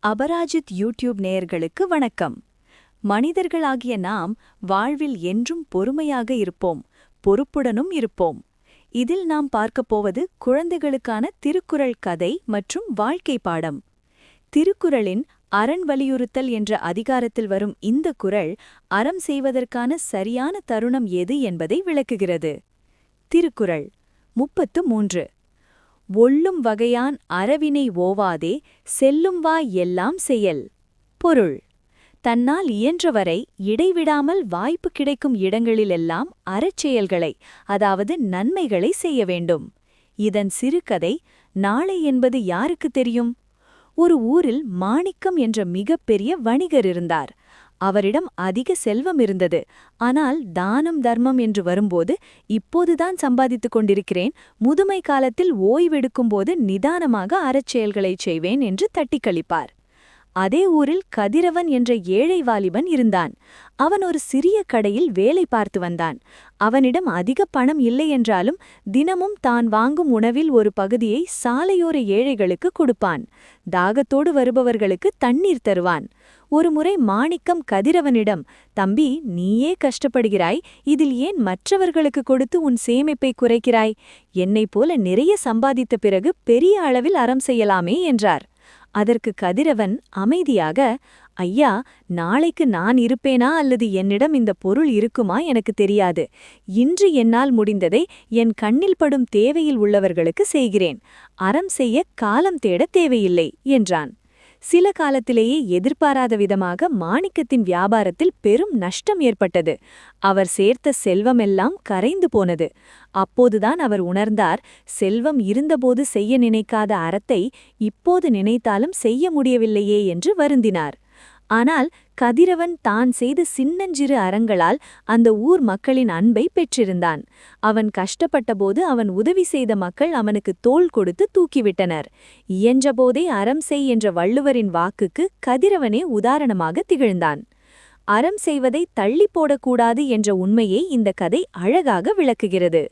Aparajith YouTube நேயர்களுக்கு வணக்கம். மனிதர்களாகிய நாம் வாழ்வில் என்றும் பொறுமையாக இருப்போம், பொறுப்புடனும் இருப்போம். இதில் நாம் பார்க்கப் போவது குழந்தைகளுக்கான திருக்குறள் கதை மற்றும் வாழ்க்கை பாடம். திருக்குறளின் அரண் வலியுறுத்தல் என்ற அதிகாரத்தில் வரும் இந்த குறள் அறம் செய்வதற்கான சரியான தருணம் எது என்பதை விளக்குகிறது. திருக்குறள் 33. ஒள்ளும் வகையான் அறவினை ஓவாதே செல்லும் வாய் எல்லாம் செயல். பொருள்: தன்னால் இயன்றவரை இடைவிடாமல் வாய்ப்பு கிடைக்கும் இடங்களிலெல்லாம் அறச்செயல்களை, அதாவது நன்மைகளை செய்ய வேண்டும். இதன் சிறுகதை. நாளை என்பது யாருக்கு தெரியும்? ஒரு ஊரில் மாணிக்கம் என்ற மிகப்பெரிய வணிகர் இருந்தார். அவரிடம் அதிக செல்வம் இருந்தது. ஆனால் தானம் தர்மம் என்று வரும்போது, இப்போதுதான் சம்பாதித்துக் கொண்டிருக்கிறேன், முதுமை காலத்தில் ஓய்வெடுக்கும்போது நிதானமாக அறச்செயல்களைச் செய்வேன் என்று தட்டிக்கழிப்பார். அதே ஊரில் கதிரவன் என்ற ஏழை வாலிபன் இருந்தான். அவன் ஒரு சிறிய கடையில் வேலை பார்த்து வந்தான். அவனிடம் அதிக பணம் இல்லை என்றாலும் தினமும் தான் வாங்கும் உணவில் ஒரு பகுதியை சாலையோர ஏழைகளுக்கு கொடுப்பான். தாகத்தோடு வருபவர்களுக்கு தண்ணீர் தருவான். ஒருமுறை மாணிக்கம் கதிரவனிடம், தம்பி, நீயே கஷ்டப்படுகிறாய், இதில் ஏன் மற்றவர்களுக்கு கொடுத்து உன் சேமிப்பை குறைக்கிறாய்? என்னைப் போல நிறைய சம்பாதித்த பிறகு பெரிய அளவில் அறம் செய்யலாமே என்றார். அதற்கு கதிரவன் அமைதியாக, ஐயா, நாளைக்கு நான் இருப்பேனா அல்லது என்னிடம் இந்த பொருள் இருக்குமா எனக்கு தெரியாது. இன்று என்னால் முடிந்ததை என் கண்ணில் படும் தேவையில் உள்ளவர்களுக்கு செய்கிறேன். அறம் செய்ய காலம் தேட தேவையில்லை என்றான். சில காலத்திலேயே எதிர்பாராத விதமாக மாணிக்கத்தின் வியாபாரத்தில் பெரும் நஷ்டம் ஏற்பட்டது. அவர் சேர்த்த செல்வமெல்லாம் கரைந்து போனது. அப்போதுதான் அவர் உணர்ந்தார், செல்வம் இருந்தபோது செய்ய நினைக்காத அறத்தை இப்போது நினைத்தாலும் செய்ய முடியவில்லையே என்று வருந்தினார். ஆனால் கதிரவன் தான் செய்த சின்னஞ்சிறு அறங்களால் அந்த ஊர் மக்களின் அன்பை பெற்றிருந்தான். அவன் கஷ்டப்பட்டபோது அவன் உதவி செய்த மக்கள் அவனுக்கு தோள் கொடுத்து தூக்கிவிட்டனர். இயன்றபோதே அறம் செய் என்ற வள்ளுவரின் வாக்குக்கு கதிரவனே உதாரணமாக திகழ்ந்தான். அறம் செய்வதை தள்ளி போடக்கூடாது என்ற உண்மையை இந்த கதை அழகாக விளக்குகிறது.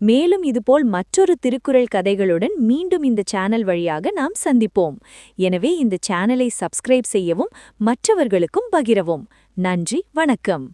மேலும் இதுபோல் மற்றொரு திருக்குறள் கதைகளுடன் மீண்டும் இந்த சேனல் வழியாக நாம் சந்திப்போம். எனவே இந்த சேனலை சப்ஸ்கிரைப் செய்யவும் மற்றவர்களுக்கும் பகிரவும். நன்றி, வணக்கம்.